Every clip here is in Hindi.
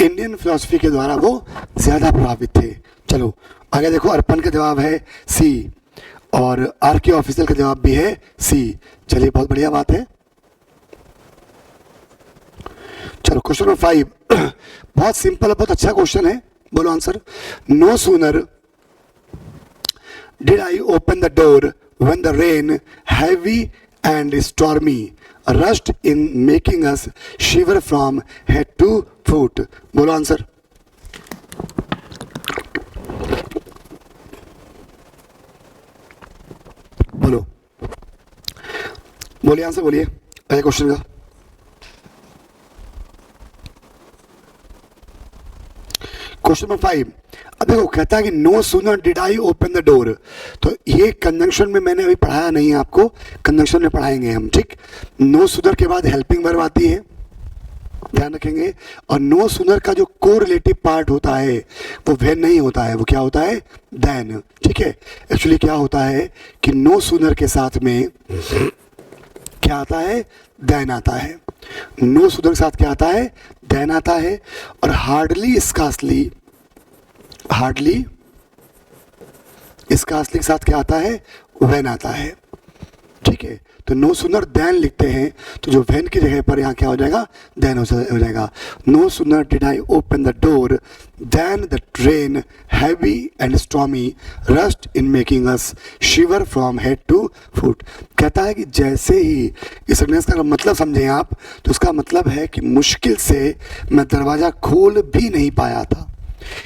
इंडियन फिलॉसफी के द्वारा वो ज़्यादा प्रभावित थे। चलो आगे देखो, अर्पण का जवाब है सी और आर के ऑफिशियल का जवाब भी है सी। चलिए बहुत बढ़िया बात है। चलो क्वेश्चन नंबर 5, बहुत सिंपल है, बहुत अच्छा क्वेश्चन है, बोलो answer. No sooner did I open the door when the rain heavy and stormy rushed in making us shiver from head to foot. बोलो आंसर। बोलो, बोलिए आंसर, बोलिए पहले क्वेश्चन का। क्वेश्चन नंबर 5, अब देखो कहता है कि no sooner did I open the door, तो ये कंजंक्शन में मैंने अभी पढ़ाया नहीं है आपको, कंजंक्शन में पढ़ाएंगे हम, ठीक। नो सूनर के बाद हेल्पिंग वर्ब आती है, ध्यान रखेंगे। और नो सूनर का जो कोरिलेटिव पार्ट होता है वो व्हेन नहीं होता है, वो क्या होता है, देन, ठीक है। एक्चुअली क्या होता है कि नो सूनर के साथ में क्या आता है, देन आता है। नो सूनर के साथ क्या आता है, देन आता है। और हार्डली स्कार्सली, हार्डली स्कार्सली के साथ क्या आता है, व्हेन आता है, ठीक है। तो नो सूनर देन लिखते हैं तो जो व्हेन की जगह पर यहाँ क्या हो जाएगा, देन हो जाएगा। No sooner did I open the door then the train heavy and stormy rushed in making us shiver from head to foot. कहता है कि जैसे ही, इस सेंटेंस का मतलब समझें आप, तो उसका मतलब है कि मुश्किल से मैं दरवाज़ा खोल भी नहीं पाया था,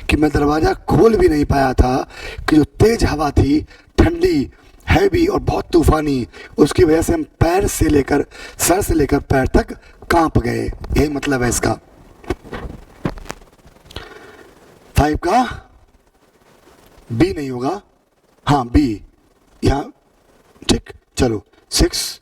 कि मैं दरवाज़ा खोल भी नहीं पाया था कि जो तेज हवा थी, ठंडी, हैवी और बहुत तूफानी, उसकी वजह से हम पैर से लेकर, सर से लेकर पैर तक कांप गए। यही मतलब है इसका। 5 का बी नहीं होगा, हाँ बी यहाँ, ठीक। चलो 6,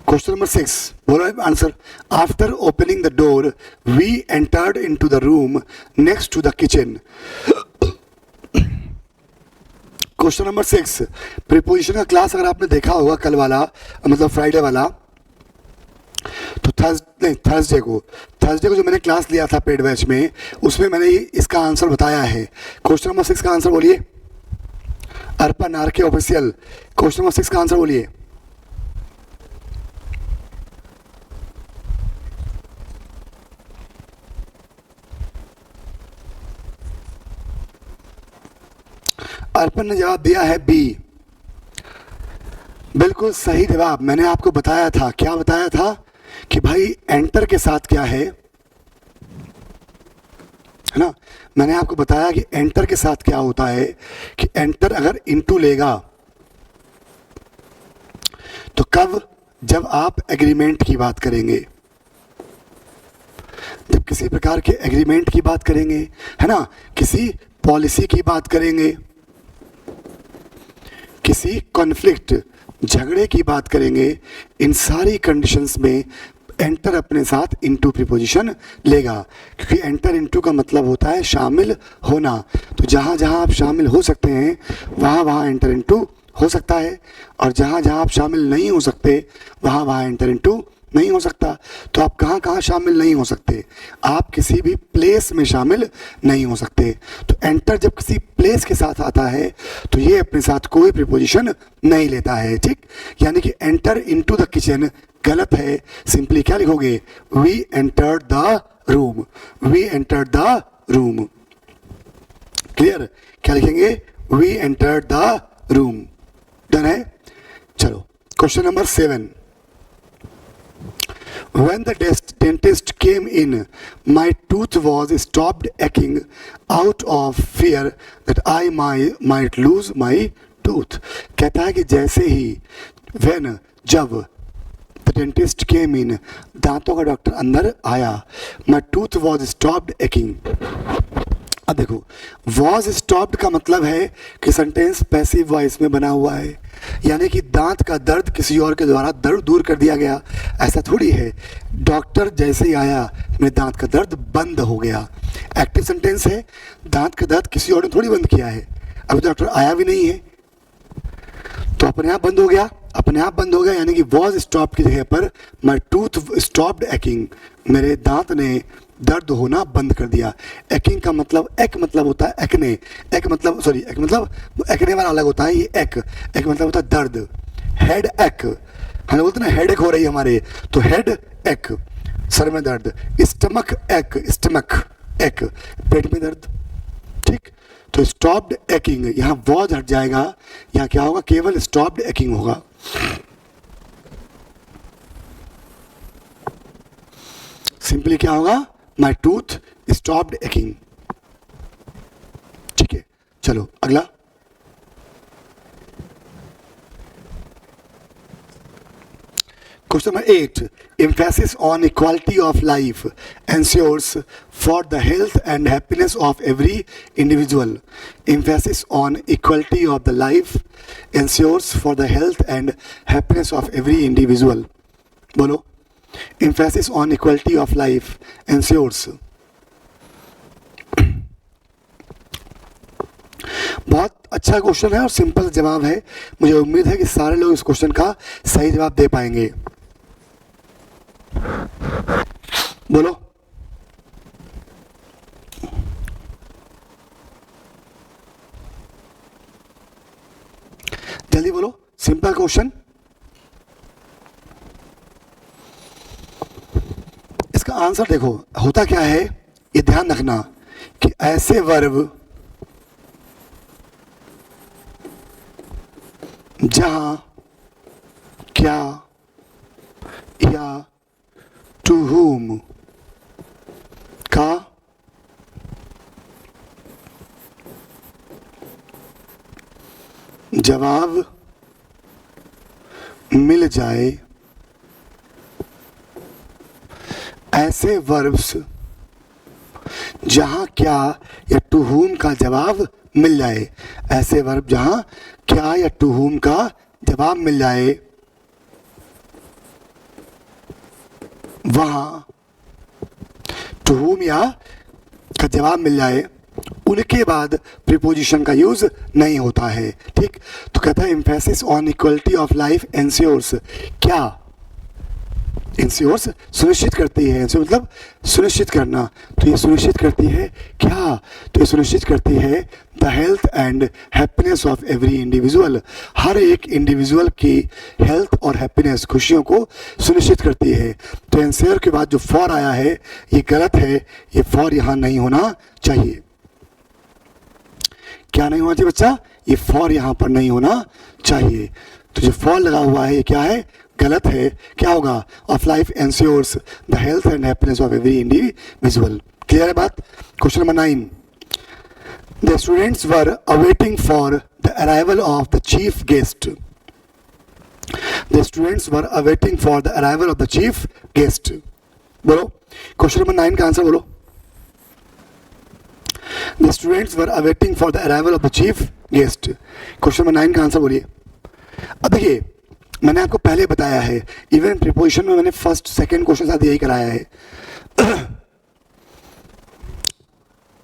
क्वेश्चन नंबर 6, बोलो answer. After opening the door we entered into the room next to the kitchen. Question number 6, preposition का क्लास अगर आपने देखा होगा कल वाला, मतलब फ्राइडे वाला, तो थर्सडे को जो मैंने क्लास लिया था पेड बैच में, उसमें मैंने इसका आंसर बताया है। क्वेश्चन नंबर 6 का आंसर बोलिए, अर्पण आर के ऑफिशियल, क्वेश्चन नंबर 6 का आंसर बोलिए। अर्पण ने जवाब दिया है बी, बिल्कुल सही जवाब। मैंने आपको बताया था, क्या बताया था कि भाई एंटर के साथ क्या है ना, मैंने आपको बताया कि एंटर के साथ क्या होता है कि एंटर अगर इनटू लेगा तो कब, जब आप एग्रीमेंट की बात करेंगे, जब किसी प्रकार के एग्रीमेंट की बात करेंगे, है ना, किसी पॉलिसी की बात करेंगे, किसी कॉन्फ्लिक्ट, झगड़े की बात करेंगे, इन सारी कंडीशंस में एंटर अपने साथ इनटू प्रीपोजिशन लेगा, क्योंकि एंटर इनटू का मतलब होता है शामिल होना। तो जहाँ जहाँ आप शामिल हो सकते हैं वहाँ वहाँ एंटर इनटू हो सकता है, और जहाँ जहाँ आप शामिल नहीं हो सकते वहाँ वहाँ एंटर इनटू नहीं हो सकता। तो आप कहाँ कहाँ शामिल नहीं हो सकते, आप किसी भी प्लेस में शामिल नहीं हो सकते। तो एंटर जब किसी प्लेस के साथ आता है तो ये अपने साथ कोई प्रीपोजिशन नहीं लेता है, ठीक। यानी कि एंटर इनटू द किचन गलत है, सिंपली क्या लिखोगे, we entered the room, we entered the room. Clear, क्या लिखेंगे, we entered the room. Done है। चलो question number 7, when the dentist came in, my tooth was stopped aching out of fear that I might lose my tooth. कहता है कि जैसे ही, when, जब, the dentist came in, दांतों का डॉक्टर अंदर आया, my tooth was stopped aching। अब देखो, वॉज स्टॉप्ड का मतलब है कि सेंटेंस पैसिव वॉइस में बना हुआ है, यानी कि दांत का दर्द किसी और के द्वारा दर्द दूर कर दिया गया, ऐसा थोड़ी है। डॉक्टर जैसे ही आया मेरे दांत का दर्द बंद हो गया। एक्टिव सेंटेंस है, दांत का दर्द किसी और ने थोड़ी बंद किया है, अभी डॉक्टर आया भी नहीं है तो अपने आप बंद हो गया, अपने आप बंद हो गया, यानी कि वॉज स्टॉप की जगह पर माई टूथ स्टॉप्ड एक्टिंग, मेरे दांत ने दर्द होना बंद कर दिया। एक्टिंग का मतलब एक मतलब होता है एक्ने, एक मतलब सॉरी एक मतलब एक्ने वाला अलग होता है, ये एक मतलब होता है दर्द। हेड एक, हम बोलते हैं ना हेड एक हो रही है हमारे, तो हेड एक सर में दर्द, स्टमक एक, स्टमक एक पेट में दर्द, ठीक। तो स्टॉप्ड एकिंग, यहाँ वॉज हट जाएगा, यहाँ क्या होगा, केवल स्टॉप्ड एकिंग होगा। सिंपली क्या होगा, माई टूथ स्टॉप्ड एकिंग, ठीक है। चलो अगला, question number 8, emphasis on equality of life ensures for the health and happiness of every individual. Emphasis on equality of the life ensures for the health and happiness of every individual. बोलो, emphasis on equality of life ensures. बहुत अच्छा क्वेश्चन है और सिंपल जवाब है। मुझे उम्मीद है कि सारे लोग इस क्वेश्चन का सही जवाब दे पाएंगे। बोलो, जल्दी बोलो, सिंपल क्वेश्चन। इसका आंसर देखो, होता क्या है, ये ध्यान रखना कि ऐसे वर्ब जहां क्या या टू whom का जवाब मिल जाए, ऐसे वर्ब्स जहां क्या या टू whom का जवाब मिल जाए, ऐसे वर्ब जहां क्या या टू whom का जवाब मिल जाए, वहां टू whom या का जवाब मिल जाए, उनके बाद प्रीपोजिशन का यूज नहीं होता है, ठीक। तो कहता है emphasis on equality of life ensures, क्या इंश्योर्स सुनिश्चित करती है, इंश्योर मतलब सुनिश्चित करना, तो ये सुनिश्चित करती है क्या, तो ये सुनिश्चित करती है the health and happiness of every individual, हर एक इंडिविजुअल की हेल्थ और हैप्पीनेस, खुशियों को सुनिश्चित करती है। तो एंश्योर के बाद जो फॉर आया है ये गलत है, ये फॉर यहाँ नहीं होना चाहिए। क्या नहीं होना चाहिए बच्चा, ये फॉर यहाँ पर नहीं होना चाहिए। तो जो फॉर लगा हुआ है ये क्या है, गलत है। क्या होगा, of life ensures the health and happiness of every individual. Clear है बात। Question number 9, the students were awaiting for the arrival of the chief guest. The students were awaiting for the arrival of the chief guest. बोलो, क्वेश्चन नंबर 9 का आंसर बोलो। The students were awaiting for the arrival of the chief guest. Question number 9 का आंसर बोलिए। अब देखिए, मैंने आपको पहले बताया है, इवन प्रीपोजिशन में मैंने फर्स्ट सेकंड क्वेश्चन साथ यही कराया है।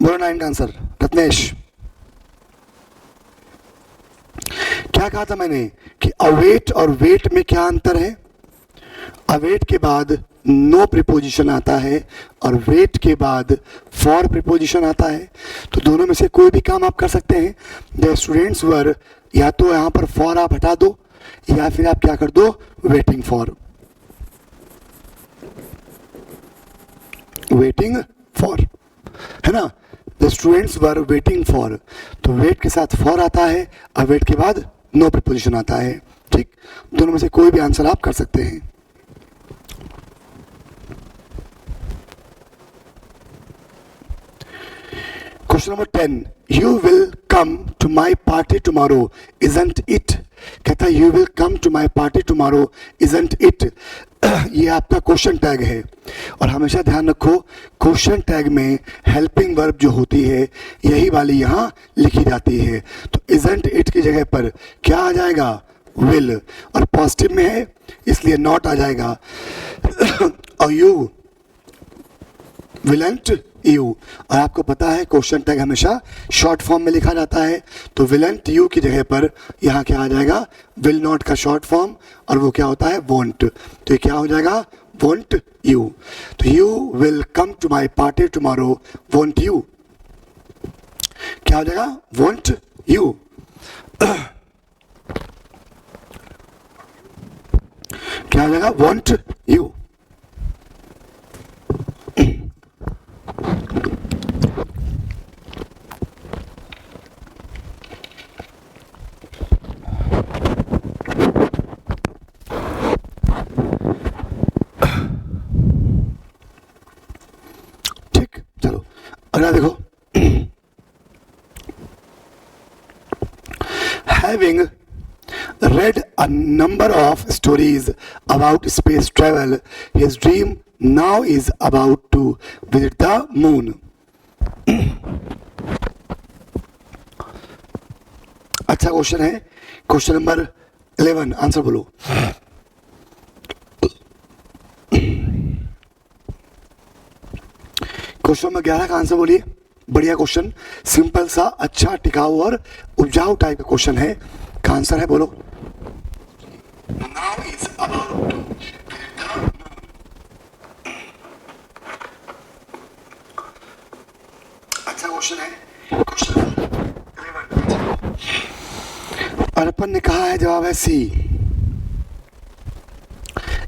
बोलो 9 का आंसर, रत्नेश। क्या कहा था मैंने कि अवेट और वेट में क्या अंतर है। अवेट के बाद नो प्रीपोजिशन आता है और वेट के बाद फॉर प्रीपोजिशन आता है, तो दोनों में से कोई भी काम आप कर सकते हैं। द स्टूडेंट्स वर, या तो यहाँ पर फॉर आप हटा दो या फिर आप क्या कर दो, वेटिंग फॉर, वेटिंग फॉर, है ना। The students were waiting for, तो वेट के साथ फॉर आता है और वेट के बाद नो प्रीपोजिशन आता है, ठीक। दोनों में से कोई भी आंसर आप कर सकते हैं। Question number 10, you will come to my party tomorrow isn't it. कहता है you will come to my party tomorrow isn't it. ये आपका क्वेश्चन टैग है और हमेशा ध्यान रखो क्वेश्चन टैग में हेल्पिंग वर्ब जो होती है यही वाली यहाँ लिखी जाती है। तो इजंट इट की जगह पर क्या आ जाएगा, विल, और पॉजिटिव में है इसलिए नॉट आ जाएगा। और यू विलेंट यू। और आपको पता है क्वेश्चन टैग हमेशा शॉर्ट फॉर्म में लिखा जाता है, तो विलेंट यू की जगह पर यहाँ क्या आ जाएगा, विल नॉट का शॉर्ट फॉर्म, और वो क्या होता है, वॉन्ट। तो ये क्या हो जाएगा, वॉन्ट यू। तो you will come to my party tomorrow, won't you. क्या हो जाएगा, वॉन्ट यू। क्या हो जाएगा, वॉन्ट यू। ठीक, चलो अगला देखो। Having read a number of stories about space travel, his dream now is about to visit the moon. अच्छा क्वेश्चन है, क्वेश्चन नंबर 11, आंसर बोलो। क्वेश्चन नंबर 11 का आंसर बोलिए। बढ़िया क्वेश्चन, सिंपल सा, अच्छा, टिकाऊ और उपजाऊ टाइप का क्वेश्चन है। का आंसर है बोलो। Now is about to अच्छा क्वेश्चन है, क्वेश्चन अर्पण ने कहा है, जवाब है सी।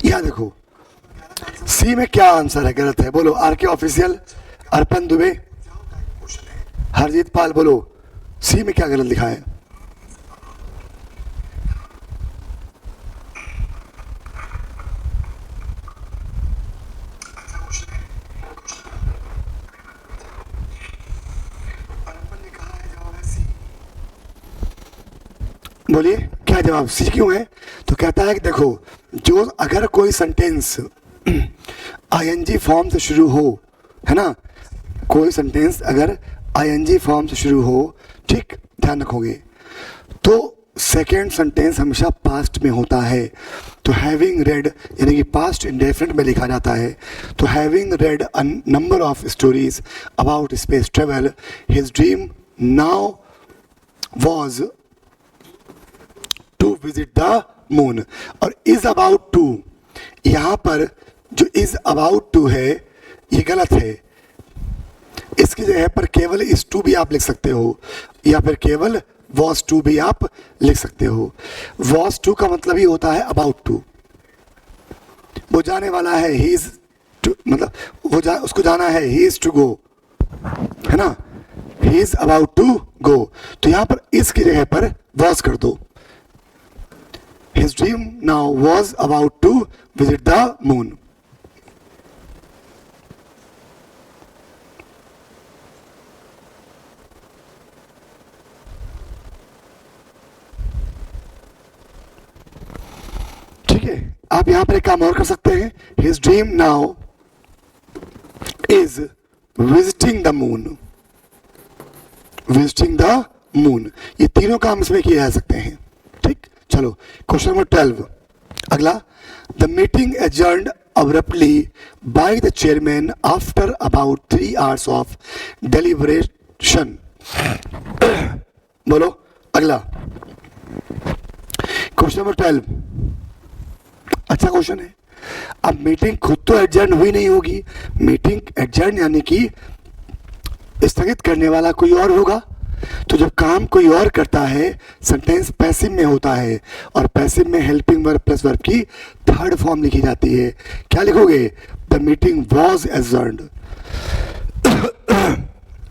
यहां देखो सी में क्या आंसर है, गलत है, बोलो। आर के ऑफिशियल, अर्पण दुबे, हरजीत पाल, बोलो सी में क्या गलत लिखा है। बोलिए क्या जवाब, सी क्यों है? तो कहता है कि देखो, जो अगर कोई सेंटेंस आईएनजी फॉर्म से शुरू हो, है ना, कोई सेंटेंस अगर आईएनजी फॉर्म से शुरू हो, ठीक, ध्यान रखोगे, तो सेकेंड सेंटेंस हमेशा पास्ट में होता है। तो हैविंग रेड यानी कि पास्ट इंडेफिनिट में लिखा जाता है। तो having read a number of stories about space travel, his dream now was to visit the moon. और इज अबाउट टू, यहां पर जो इज अबाउट टू है ये गलत है। इसकी जगह पर केवल इज टू भी आप लिख सकते हो, या फिर केवल वॉज टू भी आप लिख सकते हो। वॉज टू का मतलब ही होता है अबाउट टू, वो जाने वाला है, ही इज टू, मतलब वो उसको जाना है, ही इज टू गो, है ना, he is about to go. तो यहां पर इसकी जगह पर वॉज कर दो। His dream now was about to visit the moon. ठीक है, आप यहां पर एक काम और कर सकते हैं। His dream now is visiting the moon. Visiting the moon. ये तीनों काम इसमें किए जा सकते हैं। ठीक, चलो क्वेश्चन नंबर 12 अगला। The meeting adjourned abruptly by the chairman after about 3 hours of deliberation. बोलो अगला, क्वेश्चन नंबर 12, अच्छा क्वेश्चन है। अब मीटिंग खुद तो एडजर्न हुई नहीं होगी, मीटिंग एडजर्न यानी कि स्थगित करने वाला कोई और होगा। तो जब काम कोई और करता है, सेंटेंस पैसिव में होता है, और पैसिव में हेल्पिंग वर्ब प्लस वर्ब की थर्ड फॉर्म लिखी जाती है। क्या लिखोगे? The meeting was adjourned.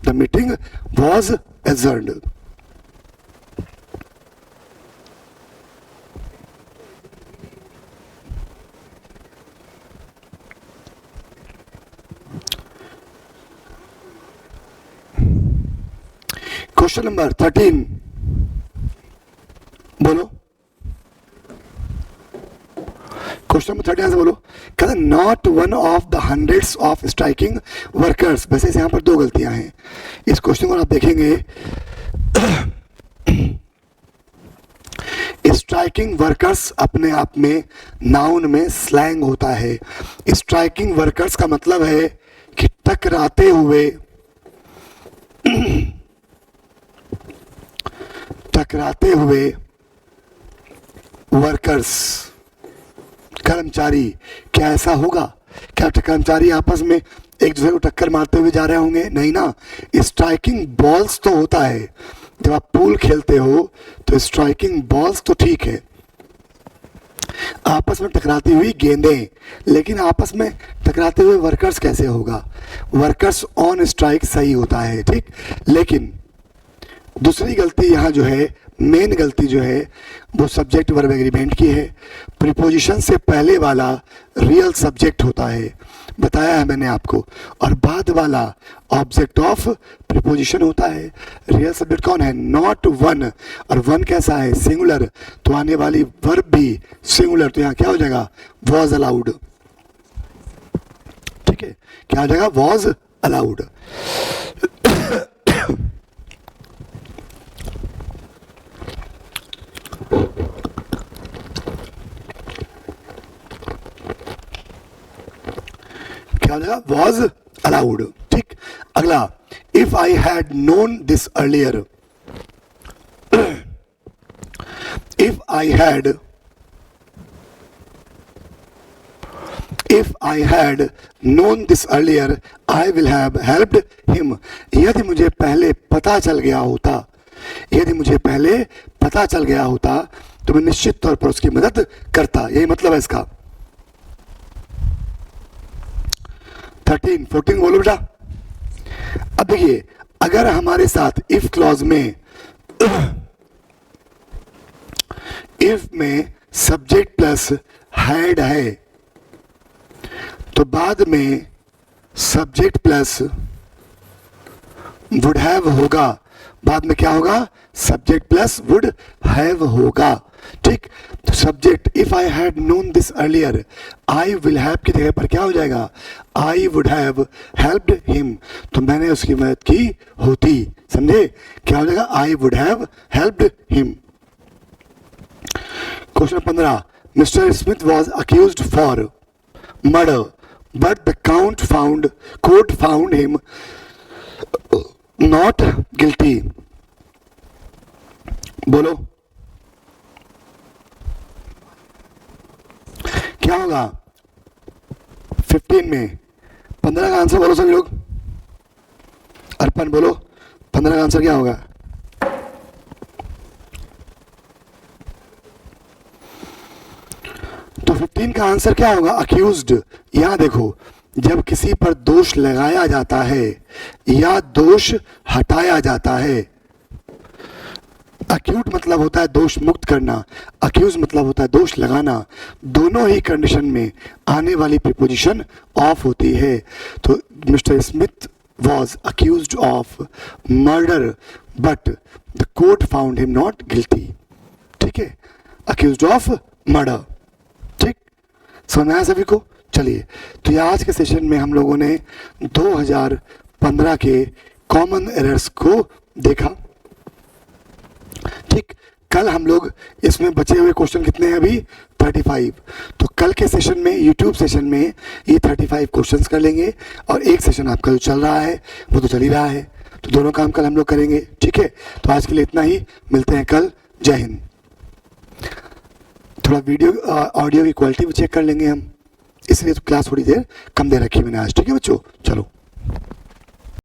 The meeting was adjourned. Question number 13 बोलो। क्वेश्चन नंबर 13 से बोलो। कहता not one of the hundreds of striking workers. वैसे यहाँ पर दो गलतियां हैं। इस क्वेश्चन को आप देखेंगे, स्ट्राइकिंग वर्कर्स अपने आप में नाउन में स्लैंग होता है। स्ट्राइकिंग वर्कर्स का मतलब है कि टकराते हुए वर्कर्स, कर्मचारी, क्या ऐसा होगा? क्या कर्मचारी आपस में एक दूसरे को टक्कर मारते हुए जा रहे होंगे? नहीं ना। स्ट्राइकिंग बॉल्स तो होता है, जब आप पूल खेलते हो तो स्ट्राइकिंग बॉल्स तो ठीक है, आपस में टकराती हुई गेंदें, लेकिन आपस में टकराते हुए वर्कर्स कैसे होगा? वर्कर्स ऑन स्ट्राइक सही होता है, ठीक। लेकिन दूसरी गलती यहाँ जो है, मेन गलती जो है, वो सब्जेक्ट वर्ब एग्रीमेंट की है। प्रीपोजिशन से पहले वाला रियल सब्जेक्ट होता है, बताया है मैंने आपको, और बाद वाला ऑब्जेक्ट ऑफ प्रीपोजिशन होता है। रियल सब्जेक्ट कौन है? नॉट वन, और वन कैसा है? सिंगुलर, तो आने वाली वर्ब भी सिंगुलर, तो यहाँ क्या हो जाएगा? वॉज अलाउड, ठीक है, क्या हो जाएगा? Was allowed. क्या हो जाएगा? वॉज अलाउड, ठीक। अगला, if I had known this earlier, if I had known this earlier, I will have helped him. यदि मुझे पहले पता चल गया होता, तो मैं निश्चित तौर पर उसकी मदद करता। यही मतलब है इसका। 13, 14 बोलो बेटा। अब देखिए, अगर हमारे साथ इफ क्लॉज में इफ में सब्जेक्ट प्लस हैड है, तो बाद में सब्जेक्ट प्लस वुड हैव होगा। बाद में क्या होगा? सब्जेक्ट प्लस वुड हैव होगा, ठीक। तो subject, if I had known this earlier, I will have की जगह पर क्या हो जाएगा? I would have helped him, तो मैंने उसकी मदद की होती। समझे? क्या हो जाएगा? I would have helped him. Question 15, mister Smith was accused for murder but the court found him not guilty. बोलो क्या होगा? 15 में 15 का आंसर बोलो सभी लोग। अर्पण बोलो, 15 का आंसर क्या होगा? तो 15 का आंसर क्या होगा? अक्यूज्ड। यहां देखो, जब किसी पर दोष लगाया जाता है या दोष हटाया जाता है, अक्यूट मतलब होता है दोष मुक्त करना, अक्यूज मतलब होता है दोष लगाना, दोनों ही कंडीशन में आने वाली प्रीपोजिशन ऑफ होती है। तो mister Smith was accused of murder but the court found him not guilty, ठीक है, अक्यूज्ड ऑफ मर्डर, ठीक। समझ में आया सभी को? चलिए, तो ये आज के सेशन में हम लोगों ने 2015 के कॉमन एरर्स को देखा, ठीक। कल हम लोग इसमें बचे हुए क्वेश्चन कितने हैं अभी? 35। तो कल के सेशन में, यूट्यूब सेशन में ये 35 क्वेश्चंस कर लेंगे, और एक सेशन आपका जो चल रहा है वो तो चल ही रहा है, तो दोनों काम कल हम लोग करेंगे, ठीक है। तो आज के लिए इतना ही, मिलते हैं कल। जय हिंद। थोड़ा वीडियो ऑडियो की क्वालिटी भी चेक कर लेंगे हम, इसलिए तो क्लास थोड़ी देर कम दे रखी मैंने आज, ठीक है बच्चों? चलो।